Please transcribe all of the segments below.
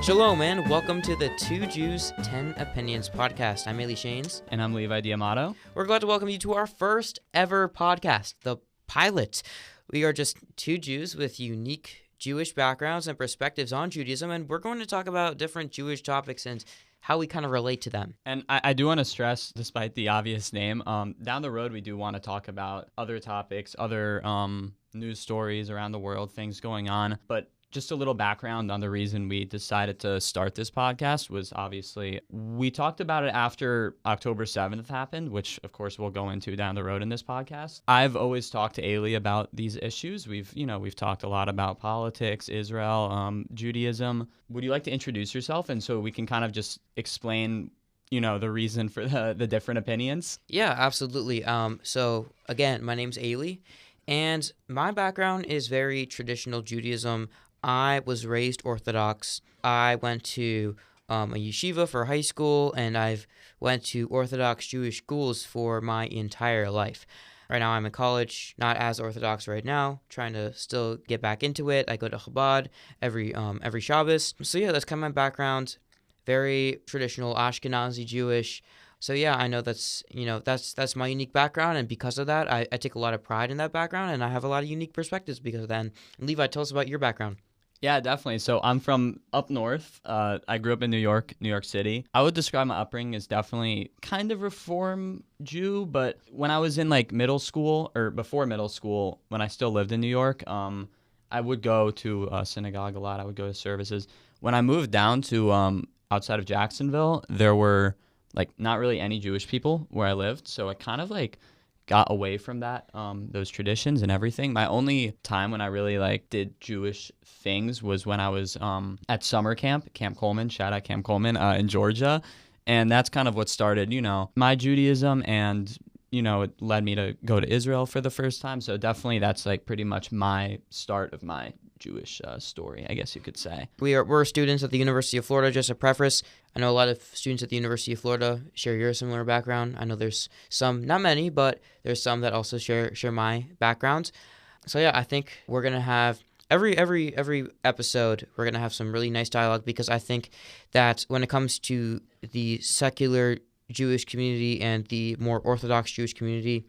Shalom and welcome to the Two Jews, 10 Opinions podcast. I'm Ailee Shanes. And I'm Levi D'Amato. We're glad to welcome you to our first ever podcast, the pilot. We are just two Jews with unique Jewish backgrounds and perspectives on Judaism, and we're going to talk about different Jewish topics and how we kind of relate to them. And I do want to stress, despite the obvious name, down the road we do want to talk about other topics, other news stories around the world, things going on. But just a little background on the reason we decided to start this podcast was obviously we talked about it after October 7th happened, which of course we'll go into down the road in this podcast. I've always talked to Ailee about these issues. We've talked a lot about politics, Israel, Judaism. Would you like to introduce yourself? And so we can kind of just explain, the reason for the different opinions. Yeah, absolutely. So again, my name's Ailee, and my background is very traditional Judaism. I was raised Orthodox. I went to a yeshiva for high school, and I've went to Orthodox Jewish schools for my entire life. Right now I'm in college, not as Orthodox right now, trying to still get back into it. I go to Chabad every Shabbos. So yeah, that's kind of my background. Very traditional Ashkenazi Jewish. So yeah, I know that's my unique background, and because of that, I take a lot of pride in that background, and I have a lot of unique perspectives because of that. And Levi, tell us about your background. Yeah, definitely. So I'm from up north. I grew up in New York City. I would describe my upbringing as definitely kind of Reform Jew, but when I was in middle school or before middle school, when I still lived in New York, I would go to a synagogue a lot. I would go to services. When I moved down to outside of Jacksonville, there were not really any Jewish people where I lived, so I kind of got away from that, those traditions and everything. My only time when I really did Jewish things was when I was at summer Camp Coleman, shout out Camp Coleman, in Georgia. And that's kind of what started, my Judaism, and, it led me to go to Israel for the first time. So definitely that's pretty much my start of my Jewish story, I guess you could say. We're students at the University of Florida. Just a preface, I know a lot of students at the University of Florida share your similar background. I know there's some, not many, but there's some that also share my background. So yeah, I think we're gonna have every episode we're gonna have some really nice dialogue, because I think that when it comes to the secular Jewish community and the more Orthodox Jewish community,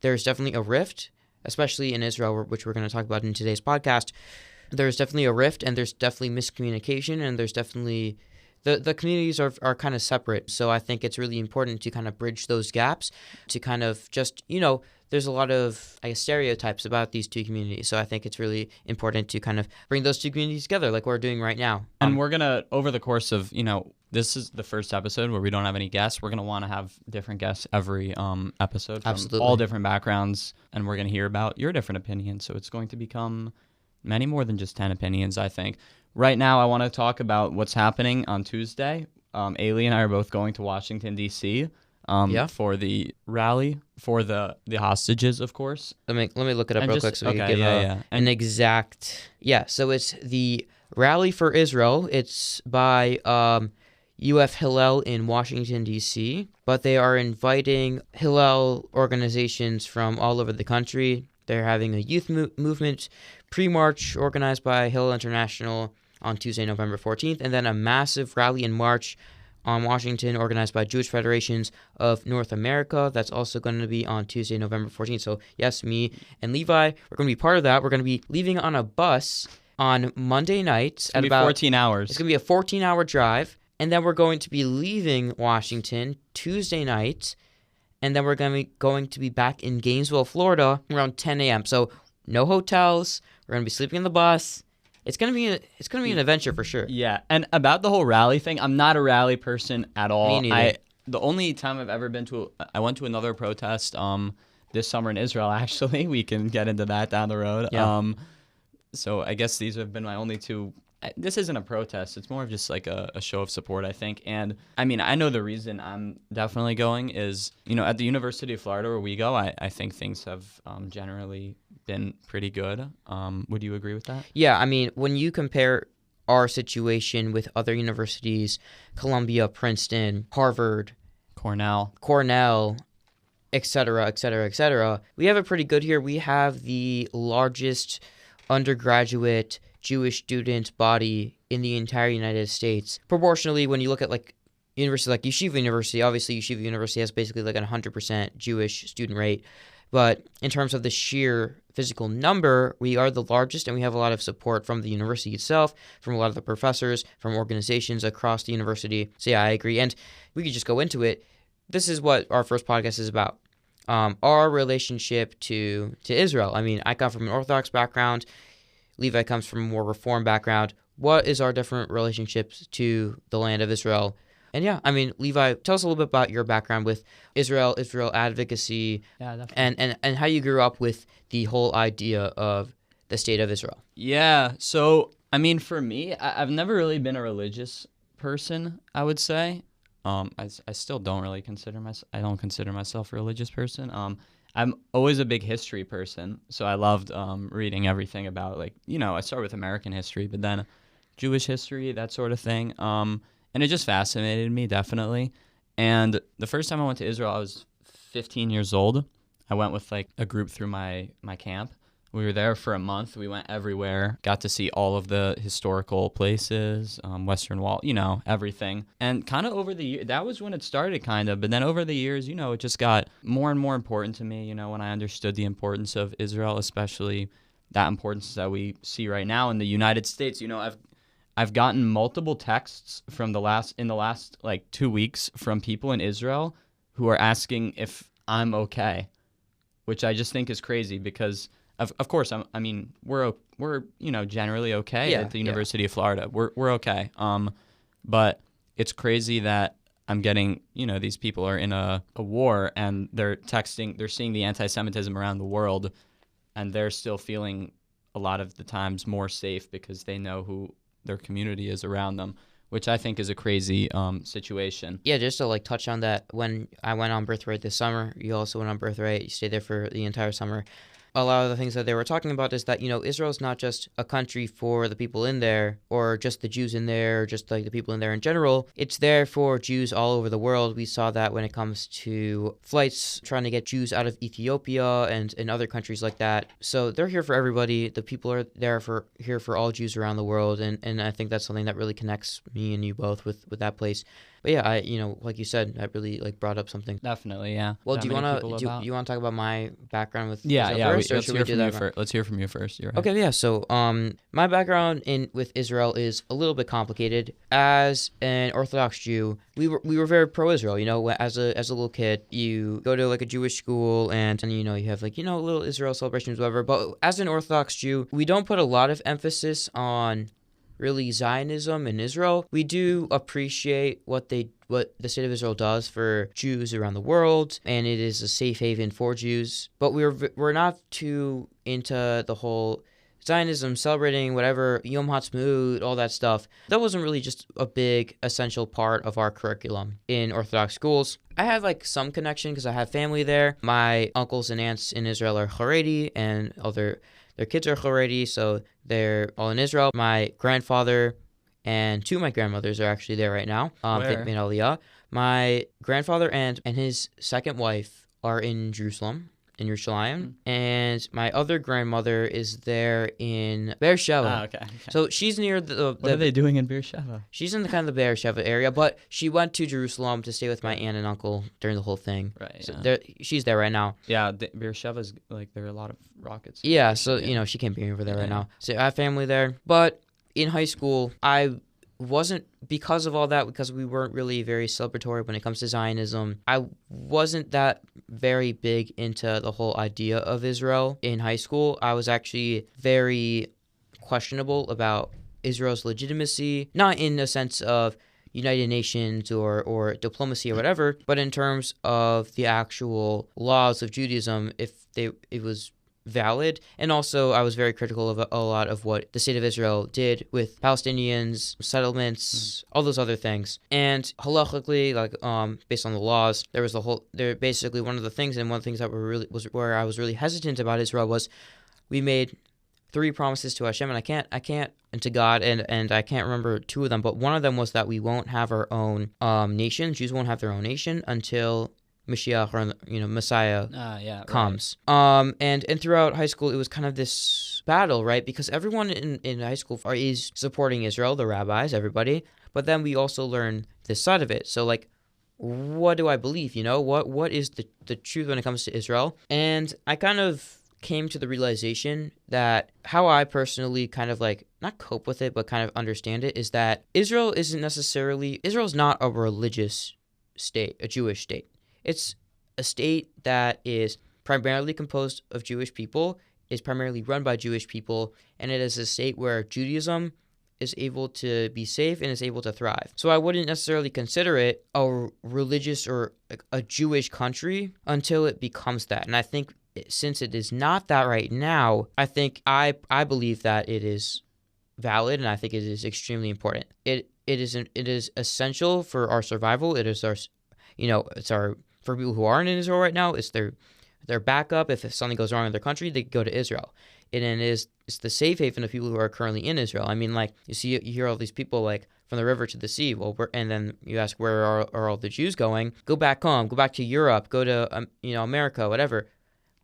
there's definitely a rift, especially in Israel, which we're going to talk about in today's podcast. There's definitely a rift, and there's definitely miscommunication, and there's definitely the communities are kind of separate. So I think it's really important to kind of bridge those gaps, to kind of just, there's a lot of, stereotypes about these two communities. So I think it's really important to kind of bring those two communities together like we're doing right now. And we're going to, over the course of, this is the first episode where we don't have any guests. We're going to want to have different guests every episode from Absolutely. All different backgrounds, and we're going to hear about your different opinions. So it's going to become many more than just 10 opinions, I think. Right now, I want to talk about what's happening on Tuesday. Ailee and I are both going to Washington, D.C. For the rally for the hostages, of course. Let me look it up real quick so we can give an exact... Yeah, so it's the Rally for Israel. It's by... UF Hillel in Washington, D.C., but they are inviting Hillel organizations from all over the country. They're having a youth movement pre-march organized by Hillel International on Tuesday, November 14th, and then a massive rally and march on Washington organized by Jewish Federations of North America. That's also going to be on Tuesday, November 14th. So yes, me and Levi, we're going to be part of that. We're going to be leaving on a bus on Monday night at about 14 hours. It's going to be a 14-hour drive. And then we're going to be leaving Washington Tuesday night, and then we're going to be back in Gainesville, Florida, around 10 a.m. So no hotels. We're going to be sleeping in the bus. It's going to be an adventure for sure. Yeah, and about the whole rally thing, I'm not a rally person at all. Me neither. The only time I've ever been I went to another protest this summer in Israel. Actually, we can get into that down the road. Yeah. So I guess these have been my only two. This isn't a protest. It's more of just a show of support, I think. And I mean, I know the reason I'm definitely going is, at the University of Florida where we go, I think things have generally been pretty good. Would you agree with that? Yeah, I mean, when you compare our situation with other universities, Columbia, Princeton, Harvard, Cornell, et cetera, we have it pretty good here. We have the largest undergraduate Jewish student body in the entire United States. Proportionally, when you look at like universities like Yeshiva University, obviously Yeshiva University has basically like a 100% Jewish student rate. But in terms of the sheer physical number, we are the largest, and we have a lot of support from the university itself, from a lot of the professors, from organizations across the university. So yeah, I agree. And we could just go into it. This is what our first podcast is about. Our relationship to Israel. I mean, I come from an Orthodox background. Levi comes from a more Reform background. What is our different relationships to the land of Israel? And yeah, I mean, Levi, tell us a little bit about your background with Israel advocacy, and how you grew up with the whole idea of the state of Israel. Yeah, so, I mean, for me, I've never really been a religious person, I would say. I still don't really consider myself a religious person. I'm always a big history person, so I loved reading everything about, like, I started with American history, but then Jewish history, that sort of thing. And it just fascinated me, definitely. And the first time I went to Israel, I was 15 years old. I went with like a group through my camp. We were there for a month. We went everywhere, got to see all of the historical places, Western Wall, everything. And kind of over the year, that was when it started, kind of. But then over the years, it just got more and more important to me, when I understood the importance of Israel, especially that importance that we see right now in the United States. I've gotten multiple texts in the last like 2 weeks from people in Israel who are asking if I'm okay, which I just think is crazy because of course we're generally okay at the University of Florida. We're okay. But it's crazy that I'm getting, these people are in a war and they're seeing the anti-Semitism around the world, and they're still feeling a lot of the times more safe because they know who their community is around them, which I think is a crazy situation. Yeah, just to like touch on that, when I went on Birthright this summer, you also went on Birthright, you stayed there for the entire summer. A lot of the things that they were talking about is that, Israel's not just a country for the people in there, or just the Jews in there, or just like the people in there in general. It's there for Jews all over the world. We saw that when it comes to flights trying to get Jews out of Ethiopia and in other countries like that. So they're here for everybody. The people are here for all Jews around the world, and I think that's something that really connects me and you both with that place. But yeah, like you said, that really like brought up something. Definitely, yeah. Well, do you want to talk about my background with Israel first, let's hear from you first. Let's hear from you first. You're right. Okay, yeah. So, my background with Israel is a little bit complicated. As an Orthodox Jew, we were very pro-Israel. As a little kid, you go to like a Jewish school, and you have like little Israel celebrations, whatever. But as an Orthodox Jew, we don't put a lot of emphasis on really Zionism in Israel. We do appreciate what the state of Israel does for Jews around the world, and it is a safe haven for Jews. But we're not too into the whole Zionism, celebrating whatever, Yom HaTzmaut, all that stuff. That wasn't really just a big essential part of our curriculum in Orthodox schools. I have like some connection because I have family there. My uncles and aunts in Israel are Haredi, and their kids are Haredi, so they're all in Israel. My grandfather and two of my grandmothers are actually there right now. They made Aliyah. My grandfather and his second wife are in Jerusalem, and my other grandmother is there in Beersheba. Okay. So she's near What are they doing in Beersheba? She's in the kind of the Beersheba area, but she went to Jerusalem to stay with my aunt and uncle during the whole thing. Right. So she's there right now. Yeah, Beersheba's like there are a lot of rockets. Yeah, so she can't be over there right now. So I have family there, but in high school I wasn't, because of all that, because we weren't really very celebratory when it comes to Zionism, I wasn't that very big into the whole idea of Israel in high school. I was actually very questionable about Israel's legitimacy, not in the sense of United Nations or diplomacy or whatever, but in terms of the actual laws of Judaism, if it was valid. And also I was very critical of a lot of what the state of Israel did with Palestinians, settlements, all those other things. And halachically, like based on the laws, there basically one of the things, and one of the things that where I was really hesitant about Israel was we made 3 promises to Hashem, and I can't and to God, and I can't remember 2 of them, but one of them was that we won't have our own nation. Jews won't have their own nation until Mashiach, or Messiah Yeah, right. comes. And throughout high school, it was kind of this battle, right? Because everyone in high school is supporting Israel, the rabbis, everybody. But then we also learn this side of it. So like, what do I believe? What is the truth when it comes to Israel? And I kind of came to the realization that how I personally kind of like not cope with it, but kind of understand it, is that Israel's not a religious state, a Jewish state. It's a state that is primarily composed of Jewish people, is primarily run by Jewish people, and it is a state where Judaism is able to be safe and is able to thrive. So I wouldn't necessarily consider it a religious or a Jewish country until it becomes that. And I think since it is not that right now, I believe that it is valid, and I think it is extremely important. It is essential for our survival. It is for people who aren't in Israel right now, it's their backup. If something goes wrong in their country, they go to Israel. And it's the safe haven of people who are currently in Israel. I mean, like you hear all these people like from the river to the sea. Well, and then you ask, where are all the Jews going? Go back home. Go back to Europe. Go to America. Whatever.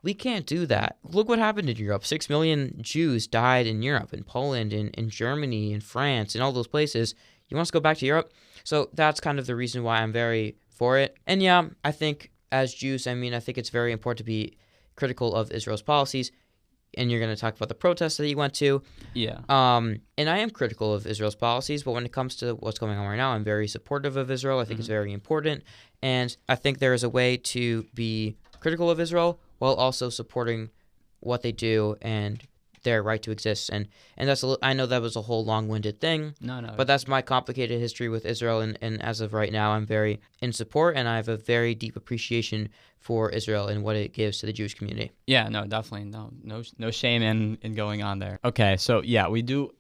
We can't do that. Look what happened in Europe. 6 million Jews died in Europe, in Poland, in Germany, in France, in all those places. You want us to go back to Europe? So that's kind of the reason why I'm very for it. And yeah, I think as Jews, I think it's very important to be critical of Israel's policies. And you're going to talk about the protests that you went to. Yeah. And I am critical of Israel's policies, but when it comes to what's going on right now, I'm very supportive of Israel. I think it's very important. And I think there is a way to be critical of Israel while also supporting what they do and their right to exist. And I know that was a whole long-winded thing. No. But that's my complicated history with Israel. And as of right now, I'm very in support, and I have a very deep appreciation for Israel and what it gives to the Jewish community. Yeah, no, definitely. No shame in going on there. Okay, so yeah, we do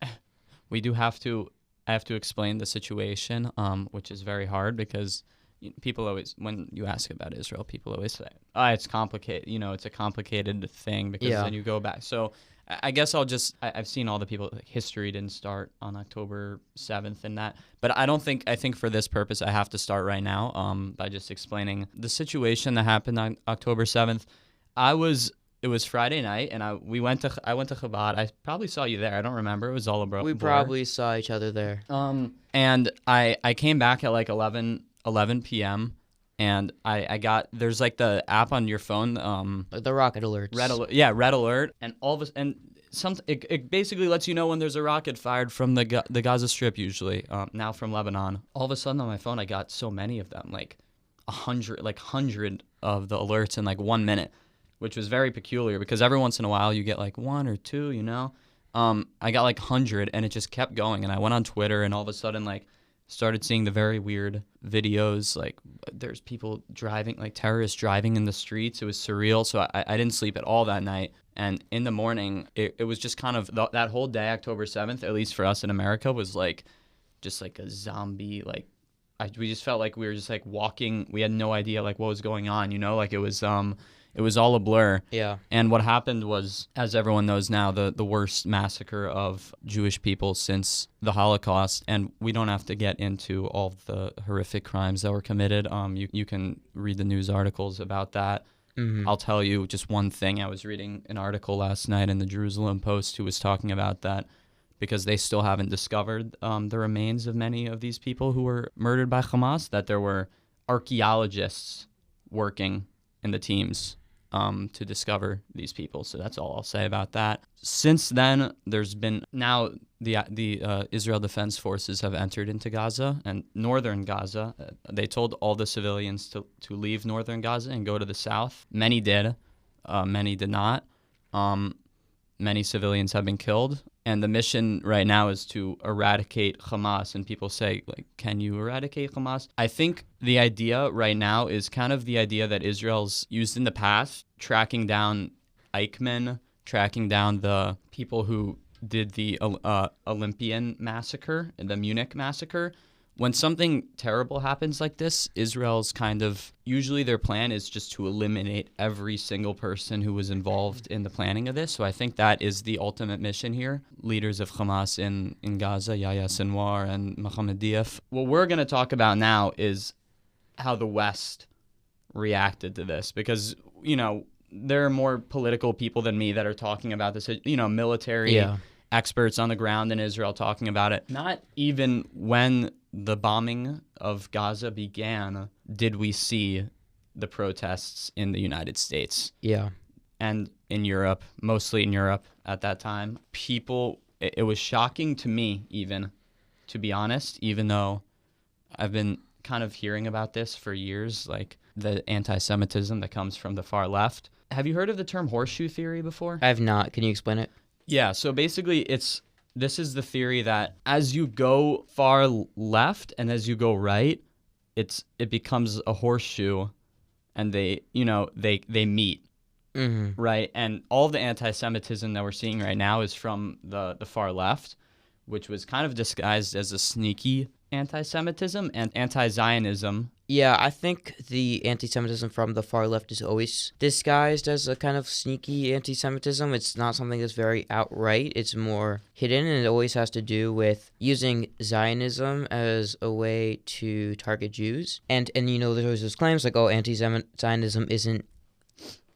have to, I have to explain the situation, which is very hard because people always, when you ask about Israel, people always say, it's complicated. It's a complicated thing because then you go back. So I guess I've seen all the people, like, history didn't start on October 7th and that, but I think for this purpose, I have to start right now by just explaining the situation that happened on October 7th. It was Friday night, and I went to Chabad. I probably saw you there. I don't remember. It was all about. We probably saw each other there. And I came back at like 11 p.m. and I got, there's like the app on your phone, the rocket alerts. Red alert, and it basically lets you know when there's a rocket fired from the Gaza Strip, usually now from Lebanon. All of a sudden on my phone, I got so many of them, like 100 of the alerts in like 1 minute, which was very peculiar because every once in a while you get like one or two, I got like 100, and it just kept going. And I went on Twitter, and all of a sudden, like, started seeing the very weird videos. Like, there's people driving, like terrorists driving in the streets. It was surreal. So I didn't sleep at all that night. And in the morning, it was just kind of that whole day, October 7th, at least for us in America, was like just like a zombie. Like, we just felt like we were just like walking. We had no idea like what was going on. Like it was all a blur. Yeah. And what happened was, as everyone knows now, the worst massacre of Jewish people since the Holocaust. And we don't have to get into all the horrific crimes that were committed. You can read the news articles about that. Mm-hmm. I'll tell you just one thing. I was reading an article last night in the Jerusalem Post who was talking about that, because they still haven't discovered the remains of many of these people who were murdered by Hamas, that there were archaeologists working in the teams to discover these people. So that's all I'll say about that. Since then, there's been, now the Israel Defense Forces have entered into Gaza and northern Gaza. They told all the civilians to leave northern Gaza and go to the south. Many did. Many did not. Many civilians have been killed. And the mission right now is to eradicate Hamas. And people say, like, can you eradicate Hamas? I think the idea right now is kind of the idea that Israel's used in the past, tracking down Eichmann, tracking down the people who did the Olympian massacre and the Munich massacre. When something terrible happens like this, Israel's kind of, usually their plan is just to eliminate every single person who was involved in the planning of this. So I think that is the ultimate mission here. Leaders of Hamas in Gaza, Yahya Sinwar and Mohammed Diaf. What we're going to talk about now is how the West reacted to this because, there are more political people than me that are talking about this, military experts on the ground in Israel talking about it. Not even when the bombing of Gaza began did we see the protests in the United States. Yeah. And in Europe, mostly in Europe at that time. It was shocking to me even, to be honest, even though I've been kind of hearing about this for years, like the anti-Semitism that comes from the far left. Have you heard of the term horseshoe theory before? I have not. Can you explain it? Yeah, so basically this is the theory that as you go far left and as you go right, it becomes a horseshoe and they meet. Mm-hmm. Right, and all the anti-Semitism that we're seeing right now is from the far left, which was kind of disguised as a sneaky anti-Semitism and anti-Zionism. Yeah, I think the anti-Semitism from the far left is always disguised as a kind of sneaky anti-Semitism. It's not something that's very outright. It's more hidden, and it always has to do with using Zionism as a way to target Jews. And there's always those claims like, oh, anti-Zionism isn't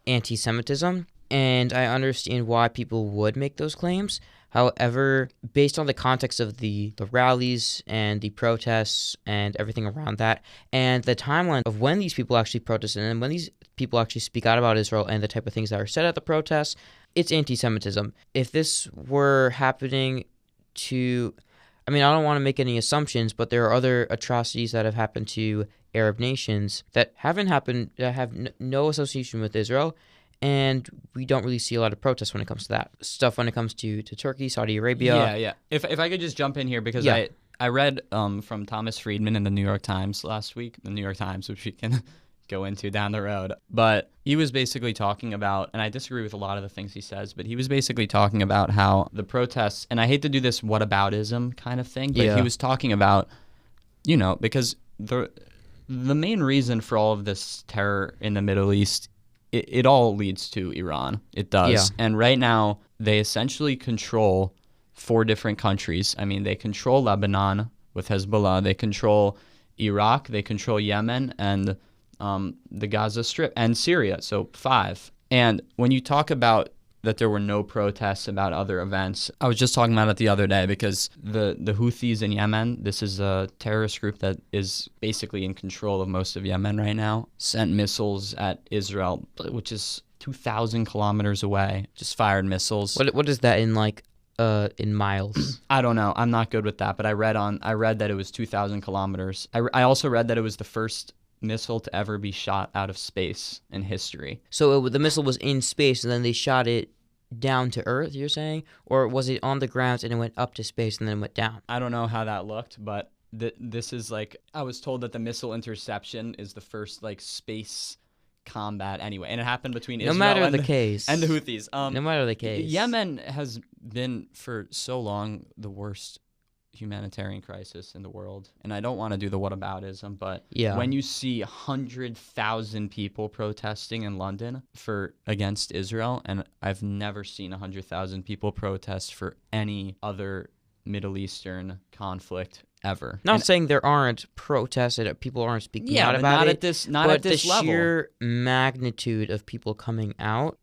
anti-Semitism, and I understand why people would make those claims. However, based on the context of the rallies and the protests and everything around that, and the timeline of when these people actually protested and when these people actually speak out about Israel and the type of things that are said at the protests, it's anti-Semitism. If this were happening to, I don't want to make any assumptions, but there are other atrocities that have happened to Arab nations that haven't happened, that have no association with Israel, and we don't really see a lot of protests when it comes to that stuff. When it comes to Turkey, Saudi Arabia. Yeah. If I could just jump in here because I read from Thomas Friedman in the New York Times last week, which we can go into down the road. But he was basically talking about, and I disagree with a lot of the things he says, but he was basically talking about how the protests, and I hate to do this whataboutism kind of thing, but he was talking about, because the main reason for all of this terror in the Middle East, it all leads to Iran. It does. Yeah. And right now, they essentially control 4 different countries. They control Lebanon with Hezbollah. They control Iraq. They control Yemen and the Gaza Strip and Syria. So 5. And when you talk about that there were no protests about other events. I was just talking about it the other day because the Houthis in Yemen, this is a terrorist group that is basically in control of most of Yemen right now, sent missiles at Israel, which is 2,000 kilometers away, just fired missiles. What is that in miles? I don't know. I'm not good with that, but I read that it was 2,000 kilometers. I also read that it was the first missile to ever be shot out of space in history. So the missile was in space and then they shot it down to Earth, you're saying? Or was it on the ground and it went up to space and then went down? I don't know how that looked, but this is like, I was told that the missile interception is the first space combat anyway, and it happened between Israel and the Houthis. No matter the case. Yemen has been for so long the worst humanitarian crisis in the world, and I don't want to do the whataboutism, but when you see 100,000 people protesting in London against Israel, and I've never seen 100,000 people protest for any other Middle Eastern conflict ever. Not saying there aren't protests that people aren't speaking out about it, not at this level. But the sheer magnitude of people coming out,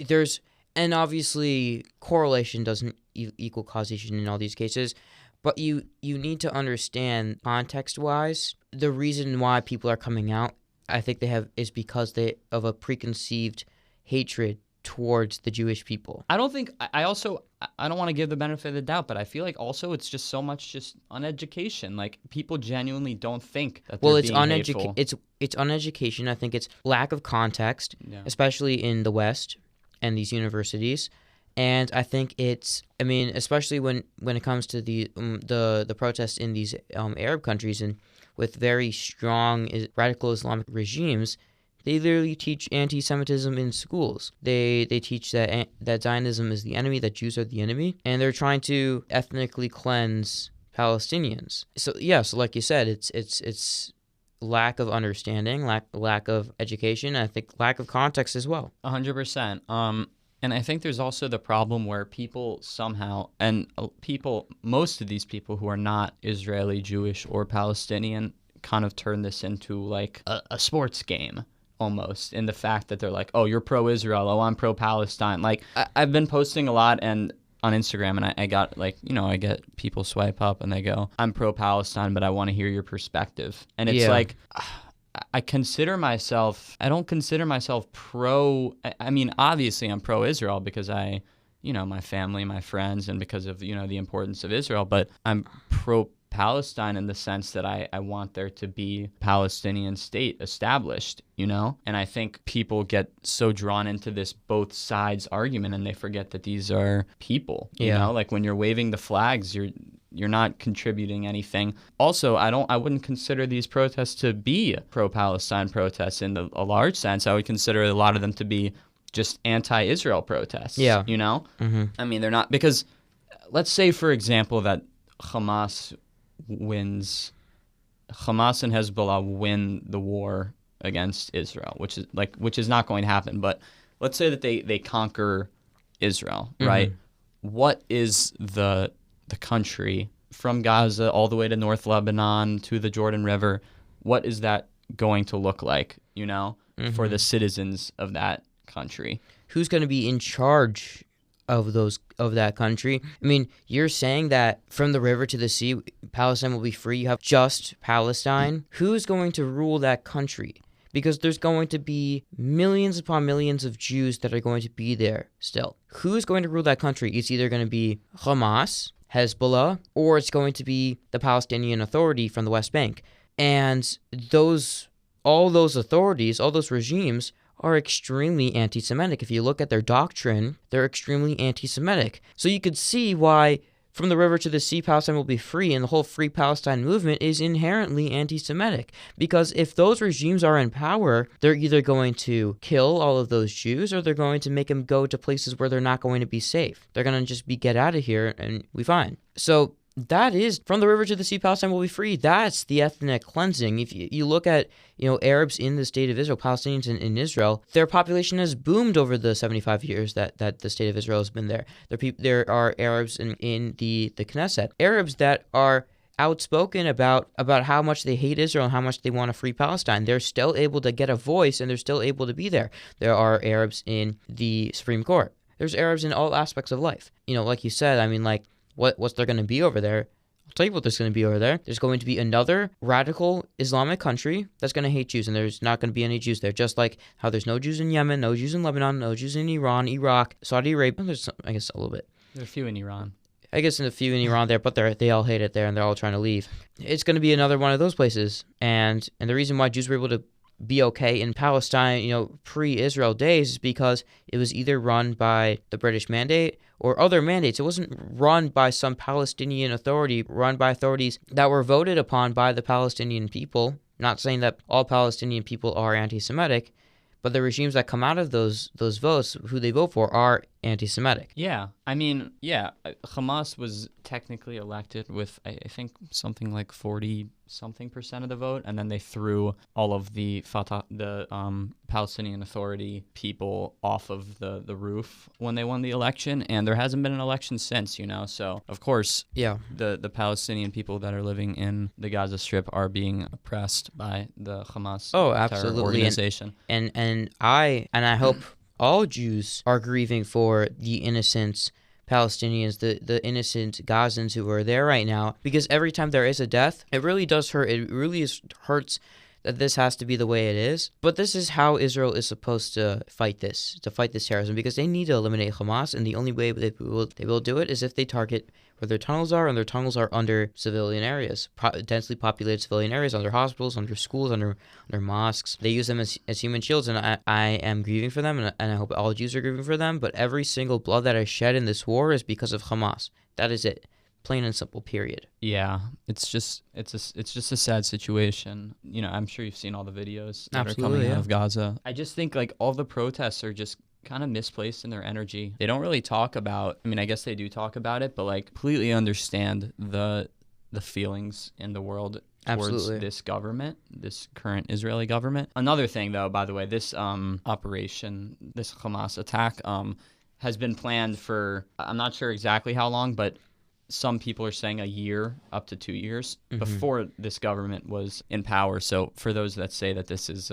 and obviously correlation doesn't equal causation in all these cases. But you need to understand context-wise, the reason why people are coming out, I think is because of a preconceived hatred towards the Jewish people. I don't want to give the benefit of the doubt, but I feel like also it's just so much just uneducation. Like people genuinely don't think that they're being hateful. It's uneducation. I think it's lack of context, especially in the West and these universities. And I think especially when it comes to the protests in these Arab countries and with very strong radical Islamic regimes, they literally teach anti-Semitism in schools. They teach that Zionism is the enemy, that Jews are the enemy, and they're trying to ethnically cleanse Palestinians. So like you said, it's lack of understanding, lack of education, and I think lack of context as well. 100%. And I think there's also the problem where people somehow, most of these people who are not Israeli, Jewish, or Palestinian kind of turn this into like a sports game almost in the fact that they're like, oh, you're pro-Israel, oh, I'm pro-Palestine. Like I've been posting a lot and on Instagram, and I got like, I get people swipe up and they go, I'm pro-Palestine, but I want to hear your perspective. And it's like, I don't consider myself pro. I mean, obviously I'm pro-Israel because my family, my friends, and because of, the importance of Israel, but I'm pro-Palestine in the sense that I want there to be Palestinian state established, and I think people get so drawn into this both sides argument and they forget that these are people, like when you're waving the flags, you're not contributing anything. Also, I wouldn't consider these protests to be pro-Palestine protests in a large sense. I would consider a lot of them to be just anti-Israel protests. Yeah. Mm-hmm. I mean, they're not, because let's say, for example, that Hamas and Hezbollah win the war against Israel, which is not going to happen. But let's say that they conquer Israel, right? What is the country from Gaza all the way to North Lebanon to the Jordan River? What is that going to look like, for the citizens of that country? Who's going to be in charge of that country? I mean, you're saying that from the river to the sea, Palestine will be free. You have just Palestine. Who's going to rule that country? Because there's going to be millions upon millions of Jews that are going to be there still. Who's going to rule that country? It's either going to be Hamas, Hezbollah, or it's going to be the Palestinian Authority from the West Bank. And all those authorities, all those regimes are extremely anti-Semitic. If you look at their doctrine, they're extremely anti-Semitic. So you could see why from the river to the sea, Palestine will be free, and the whole Free Palestine movement is inherently anti-Semitic. Because if those regimes are in power, they're either going to kill all of those Jews, or they're going to make them go to places where they're not going to be safe. They're going to just get out of here and we fine. So that is, from the river to the sea, Palestine will be free. That's the ethnic cleansing. If you look at, Arabs in the state of Israel, Palestinians in Israel, their population has boomed over the 75 years that the state of Israel has been there. There are Arabs in the Knesset, Arabs that are outspoken about how much they hate Israel and how much they want to free Palestine. They're still able to get a voice, and they're still able to be there. There are Arabs in the Supreme Court. There's Arabs in all aspects of life. Like you said, I mean, like, what's there going to be over there? I'll tell you what there's going to be over there. There's going to be another radical Islamic country that's going to hate Jews, and there's not going to be any Jews there. Just like how there's no Jews in Yemen, no Jews in Lebanon, no Jews in Iran, Iraq, Saudi Arabia. There's some, I guess, a little bit. There are a few in Iran. I guess a few in Iran there, but they all hate it there, and they're all trying to leave. It's going to be another one of those places. And the reason why Jews were able to be okay in Palestine, pre-Israel days, is because it was either run by the British Mandate or other mandates. It wasn't run by some Palestinian authority, run by authorities that were voted upon by the Palestinian people. Not saying that all Palestinian people are anti-Semitic, but the regimes that come out of those votes, who they vote for, are anti-Semitic. Yeah. I mean, yeah, Hamas was technically elected with, I think, something like 40-something% of the vote, and then they threw all of the Palestinian Authority people off of the roof when they won the election, and there hasn't been an election since, so, of course, the Palestinian people that are living in the Gaza Strip are being oppressed by the Hamas terror organization. And I hope all Jews are grieving for the innocent Palestinians, the innocent Gazans who are there right now, because every time there is a death, it really does hurt. It really hurts that this has to be the way it is. But this is how Israel is supposed to fight this terrorism, because they need to eliminate Hamas, and the only way they will do it is if they target where their tunnels are, and their tunnels are under civilian areas, densely populated civilian areas, under hospitals, under schools, under mosques. They use them as human shields, and I am grieving for them, and I hope all Jews are grieving for them, but every single blood that is shed in this war is because of Hamas. That is it. Plain and simple, period. Yeah, it's just a sad situation. I'm sure you've seen all the videos that are coming out of Gaza. I just think like all the protests are just kind of misplaced in their energy. They don't really talk about, I guess they do talk about it, but like completely understand the feelings in the world towards this government, this current Israeli government. Another thing though, by the way, this operation, this Hamas attack has been planned for, I'm not sure exactly how long, but some people are saying a year, up to 2 years, before this government was in power. So for those that say that this is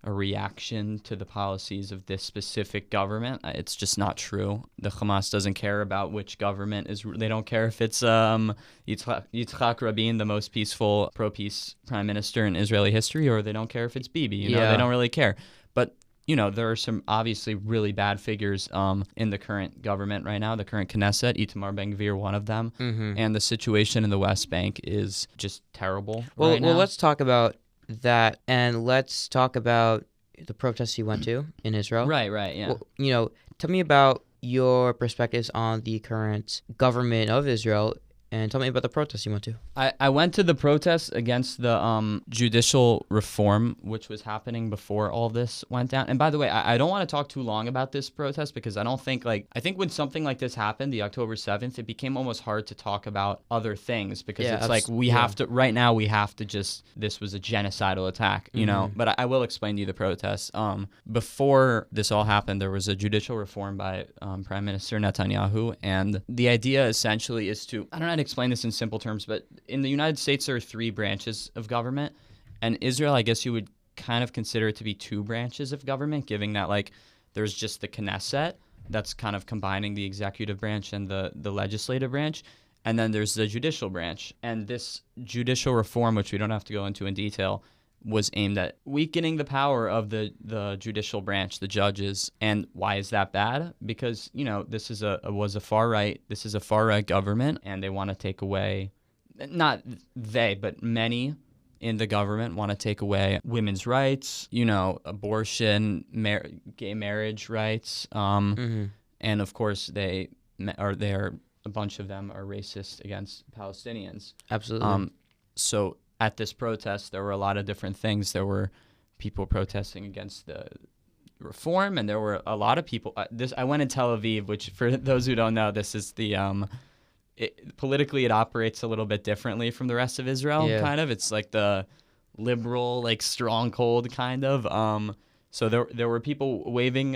a reaction to the policies of this specific government. It's just not true. The Hamas doesn't care about which government is. They don't care if it's Yitzhak Rabin, the most peaceful, pro-peace prime minister in Israeli history, or they don't care if it's Bibi. You know, they don't really care. But there are some obviously really bad figures in the current government right now, the current Knesset, Itamar Ben-Gvir, one of them. And the situation in the West Bank is just terrible right now. Well, let's talk about that, and let's talk about the protests you went to in Israel. Right, yeah. Well, tell me about your perspectives on the current government of Israel, and tell me about the protests you went to. I went to the protests against the judicial reform, which was happening before all this went down. And by the way, I don't want to talk too long about this protest because I don't think I think when something like this happened, the October 7th, it became almost hard to talk about other things because have to, right now we have to this was a genocidal attack, you know, but I will explain to you the protests. Before this all happened, there was a judicial reform by Prime Minister Netanyahu. And the idea essentially is to, I don't know how to explain this in simple terms, but in the United States, there are 3 branches of government, and Israel, I guess you would kind of consider it to be 2 branches of government, given that there's just the Knesset that's kind of combining the executive branch and the legislative branch, and then there's the judicial branch. And this judicial reform, which we don't have to go into in detail, was aimed at weakening the power of the judicial branch, the judges. And why is that bad? Because, this is a far right government, and they want to take away, not they, but many in the government want to take away women's rights, abortion, gay marriage rights. And of course a bunch of them are racist against Palestinians. Absolutely. So at this protest, there were a lot of different things. There were people protesting against the reform, and there were a lot of people. I went in Tel Aviv, which, for those who don't know, this is the politically it operates a little bit differently from the rest of Israel. Yeah. Kind of, it's like the liberal, stronghold kind of. So there were people waving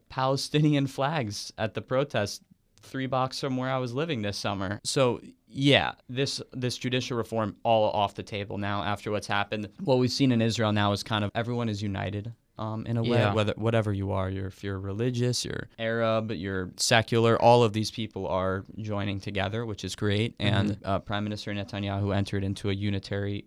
Palestinian flags at the protest 3 blocks from where I was living this summer. So yeah, this judicial reform all off the table now after what's happened. What we've seen in Israel now is kind of everyone is united in a way, whatever you are. If you're religious, you're Arab, you're secular, all of these people are joining together, which is great. And Prime Minister Netanyahu entered into a unitary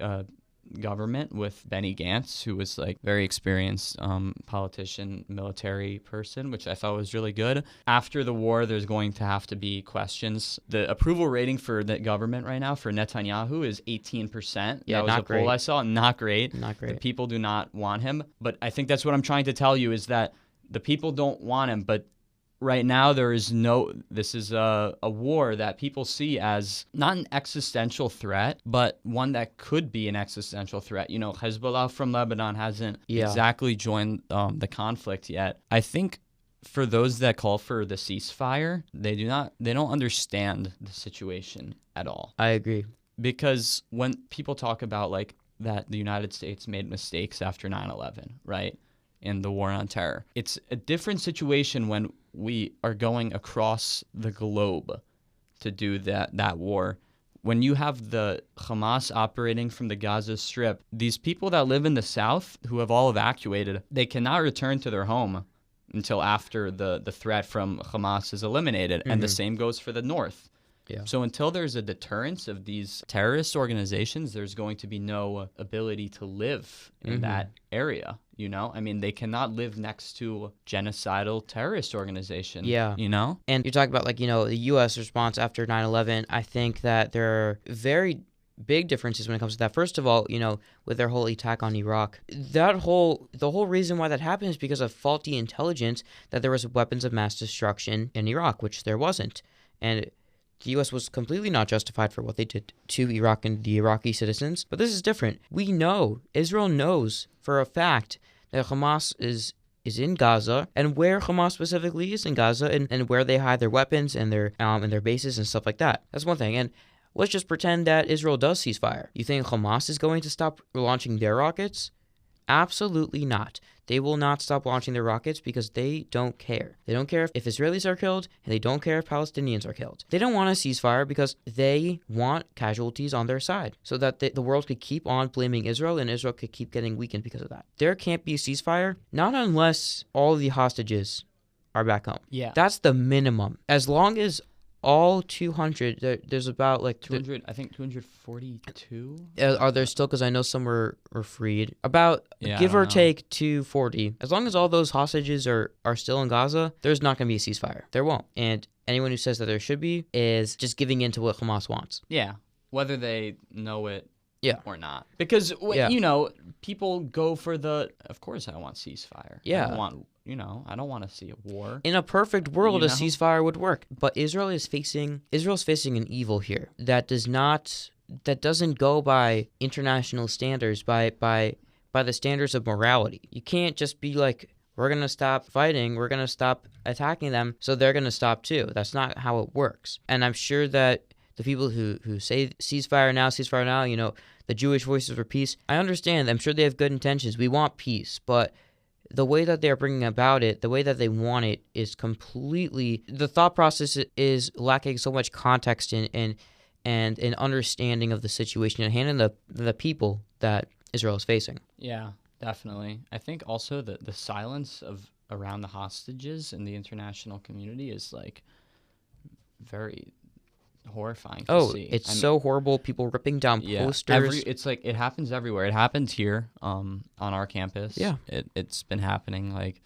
government with Benny Gantz, who was very experienced politician, military person, which I thought was really good. After the war, there's going to have to be questions. The approval rating for the government right now for Netanyahu is 18%. Yeah, that was not a great. poll I saw. Not great. Not great. The people do not want him. But I think that's what I'm trying to tell you is that the people don't want him, but right now, this is a war that people see as not an existential threat, but one that could be an existential threat. Hezbollah from Lebanon hasn't exactly joined the conflict yet. I think for those that call for the ceasefire, they don't understand the situation at all. I agree. Because when people talk about that the United States made mistakes after 9/11, right? In the war on terror. It's a different situation when we are going across the globe to do that war. When you have the Hamas operating from the Gaza Strip, these people that live in the south who have all evacuated, they cannot return to their home until after the threat from Hamas is eliminated. And the same goes for the north. Yeah. So until there's a deterrence of these terrorist organizations, there's going to be no ability to live in that area. They cannot live next to genocidal terrorist organization. Yeah. And you're talking about the U.S. response after 9/11. I think that there are very big differences when it comes to that. First of all, with their whole attack on Iraq, the whole reason why that happened is because of faulty intelligence that there was weapons of mass destruction in Iraq, which there wasn't. And the U.S. was completely not justified for what they did to Iraq and the Iraqi citizens. But this is different. Israel knows for a fact that Hamas is in Gaza, and where Hamas specifically is in Gaza, and where they hide their weapons and their bases and stuff like that. That's one thing. And let's just pretend that Israel does cease fire. You think Hamas is going to stop launching their rockets? Absolutely not. They will not stop launching their rockets because they don't care. They don't care if Israelis are killed, and they don't care if Palestinians are killed. They don't want a ceasefire because they want casualties on their side so that the world could keep on blaming Israel, and Israel could keep getting weakened because of that. There can't be a ceasefire, not unless all the hostages are back home. Yeah. That's the minimum. As long as all 200, there's about like 200, I think 242. are there still, because I know some were freed, about give or take 240. As long as all those hostages are still in Gaza, there's not going to be a ceasefire. There won't. And anyone who says that there should be is just giving in to what Hamas wants. Yeah, whether they know it or not. Because, people go for of course I want ceasefire. Yeah. I don't want to see a war. In a perfect world, a ceasefire would work. But Israel's facing an evil here that doesn't go by international standards, by the standards of morality. You can't just be like, we're going to stop fighting, we're going to stop attacking them, so they're going to stop too. That's not how it works. And I'm sure that the people who say ceasefire now, the Jewish Voices for Peace, I understand. I'm sure they have good intentions. We want peace, but the way that they're bringing about it, the way that they want it, is completely... The thought process is lacking so much context and an understanding of the situation at hand and the people that Israel is facing. Yeah, definitely. I think also that the silence around the hostages in the international community is like very horrifying to see. It's so horrible. People ripping down posters. It's like it happens everywhere. It happens here on our campus. Yeah. It's been happening. Like,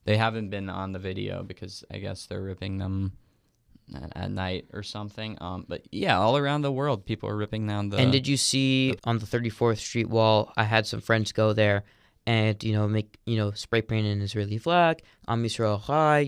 they haven't been on the video because I guess they're ripping them at night or something. But yeah, all around the world, people are ripping down the... And did you see on the 34th Street wall, I had some friends go there and, spray paint an Israeli flag, Am Yisrael Chai,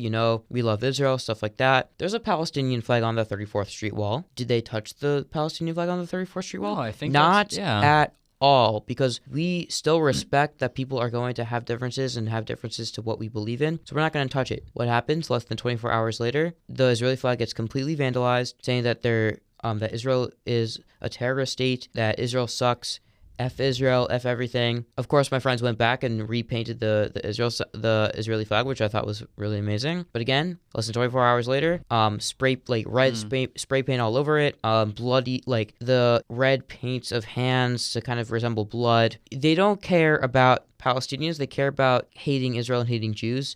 we love Israel, stuff like that. There's a Palestinian flag on the 34th Street wall. Did they touch the Palestinian flag on the 34th Street wall? No, I think not at all, because we still respect that people are going to have differences and have differences to what we believe in, so we're not going to touch it. What happens less than 24 hours later? The Israeli flag gets completely vandalized, saying that that Israel is a terrorist state, that Israel sucks, F Israel, F everything. Of course, my friends went back and repainted the Israeli flag, which I thought was really amazing. But again, less than 24 hours later, spray paint all over it, bloody, like the red paints of hands to kind of resemble blood. They don't care about Palestinians. They care about hating Israel and hating Jews.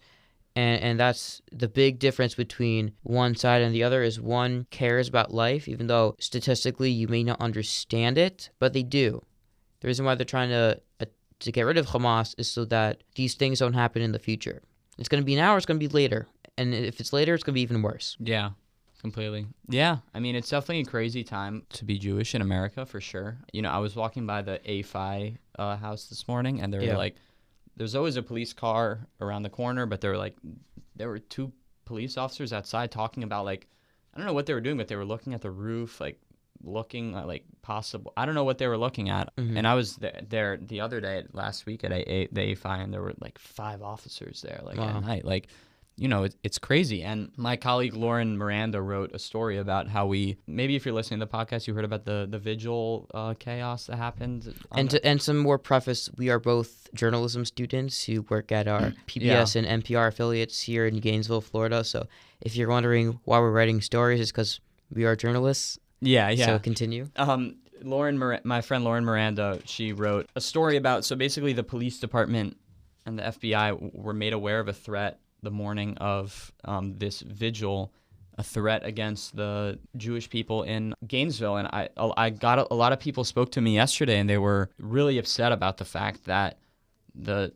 And that's the big difference between one side and the other, is one cares about life, even though statistically you may not understand it, but they do. The reason why they're trying to get rid of Hamas is so that these things don't happen in the future. It's going to be now or it's going to be later. And if it's later, it's going to be even worse. Yeah, completely. Yeah, I mean, it's definitely a crazy time to be Jewish in America, for sure. I was walking by the AFI house this morning, and they were like, there's always a police car around the corner, but there were two police officers outside talking about, like, I don't know what they were doing, but they were looking at the roof, like, looking at like possible, I don't know what they were looking at. Mm-hmm. And I was there the other day, last week at the AFI, and there were like 5 officers there, like at night. Like, it's crazy. And my colleague Lauren Miranda wrote a story about how maybe if you're listening to the podcast, you heard about the vigil chaos that happened. And some more preface, we are both journalism students who work at our PBS and NPR affiliates here in Gainesville, Florida. So if you're wondering why we're writing stories, it's because we are journalists. Yeah. So continue. My friend Lauren Miranda, she wrote a story about, so basically the police department and the FBI were made aware of a threat the morning of this vigil, a threat against the Jewish people in Gainesville. And I got a lot of people spoke to me yesterday, and they were really upset about the fact that the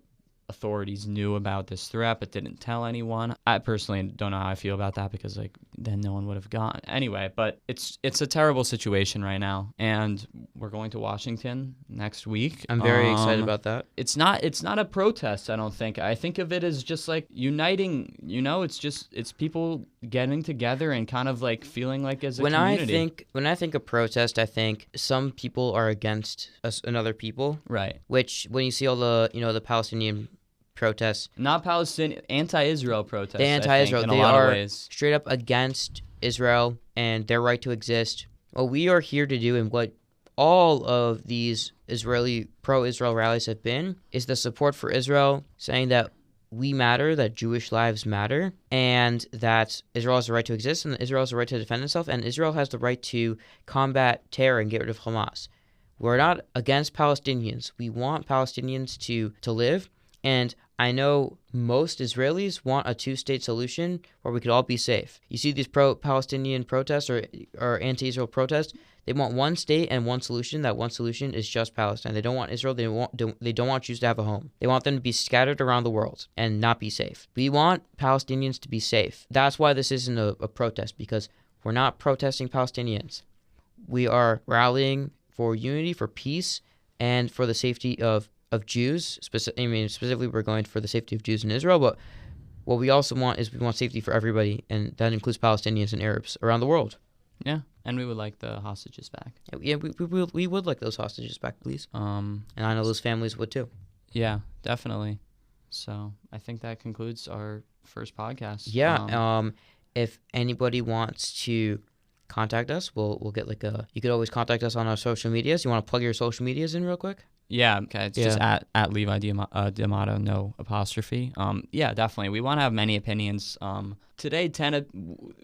authorities knew about this threat but didn't tell anyone. I personally don't know how I feel about that, because like then no one would have gone anyway. But it's a terrible situation right now, and we're going to Washington next week. I'm very excited about that. It's not a protest, I don't think. I think of it as just like uniting. It's people getting together and kind of like feeling like as a community. When I think of protest, I think some people are against us and other people. Right. Which when you see all the the Palestinian protests, not Palestinian, anti-Israel protests. The anti-Israel, I think, they in a lot are of ways straight up against Israel and their right to exist. What we are here to do, and what all of these Israeli pro-Israel rallies have been is the support for Israel, saying that we matter, that Jewish lives matter, and that Israel has the right to exist, and Israel has the right to defend itself, and Israel has the right to combat terror and get rid of Hamas. We're not against Palestinians. We want Palestinians to live, and I know most Israelis want a two-state solution where we could all be safe. You see these pro-Palestinian protests or anti-Israel protests, they want one state and one solution. That one solution is just Palestine. They don't want Israel. They don't want Jews to have a home. They want them to be scattered around the world and not be safe. We want Palestinians to be safe. That's why this isn't a protest, because we're not protesting Palestinians. We are rallying for unity, for peace, and for the safety of Jews. Specifically, we're going for the safety of Jews in Israel, but what we also want is we want safety for everybody, and that includes Palestinians and Arabs around the world. Yeah, and we would like the hostages back. Yeah, we would like those hostages back, please. And I know those families would too. Yeah, definitely. So I think that concludes our first podcast. Yeah. If anybody wants to contact us, we'll get you could always contact us on our social medias. You want to plug your social medias in real quick? Yeah, okay. It's just at Levi D'Amato, no apostrophe. Yeah, definitely. We want to have many opinions. Today,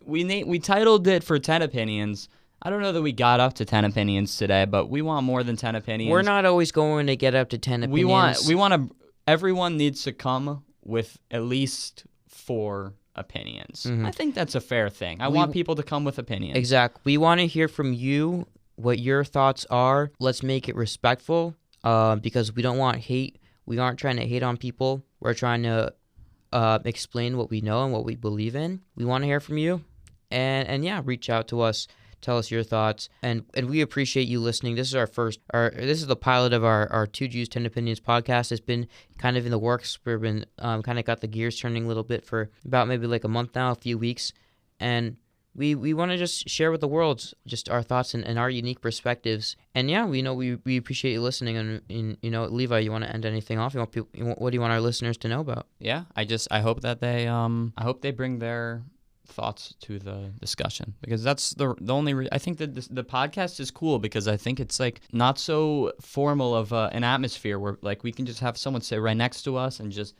we titled it for 10 opinions. I don't know that we got up to 10 opinions today, but we want more than 10 opinions. We're not always going to get up to 10 opinions. We want to. Everyone needs to come with at least 4 opinions. Mm-hmm. I think that's a fair thing. I want people to come with opinions. Exactly. We want to hear from you what your thoughts are. Let's make it respectful. Because we don't want hate. We aren't trying to hate on people. We're trying to explain what we know and what we believe in. We want to hear from you. And yeah, reach out to us. Tell us your thoughts. And we appreciate you listening. This is this is the pilot of our 2 Jews, 10 Opinions podcast. It's been kind of in the works. We've been kind of got the gears turning a little bit for about maybe like a month now, a few weeks. And we want to just share with the world just our thoughts and our unique perspectives. And yeah, we appreciate you listening. And Levi, you want to end anything off? What do you want our listeners to know about? Yeah, I hope that they bring their thoughts to the discussion, because that's the only I think that the podcast is cool, because I think it's like not so formal of an atmosphere where like we can just have someone sit right next to us and just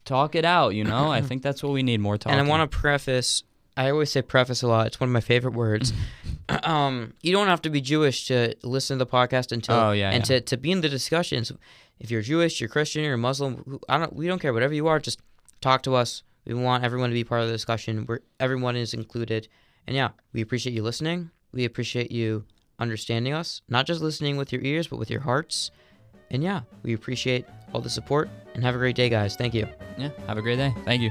talk it out. I think that's what we need, more talking. And I want to preface. I always say preface a lot. It's one of my favorite words. You don't have to be Jewish to listen to the podcast to be in the discussions. If you're Jewish, you're Christian, you're Muslim, we don't care. Whatever you are, just talk to us. We want everyone to be part of the discussion where everyone is included. And yeah, we appreciate you listening. We appreciate you understanding us, not just listening with your ears, but with your hearts. And yeah, we appreciate all the support, and have a great day, guys. Thank you. Yeah, have a great day. Thank you.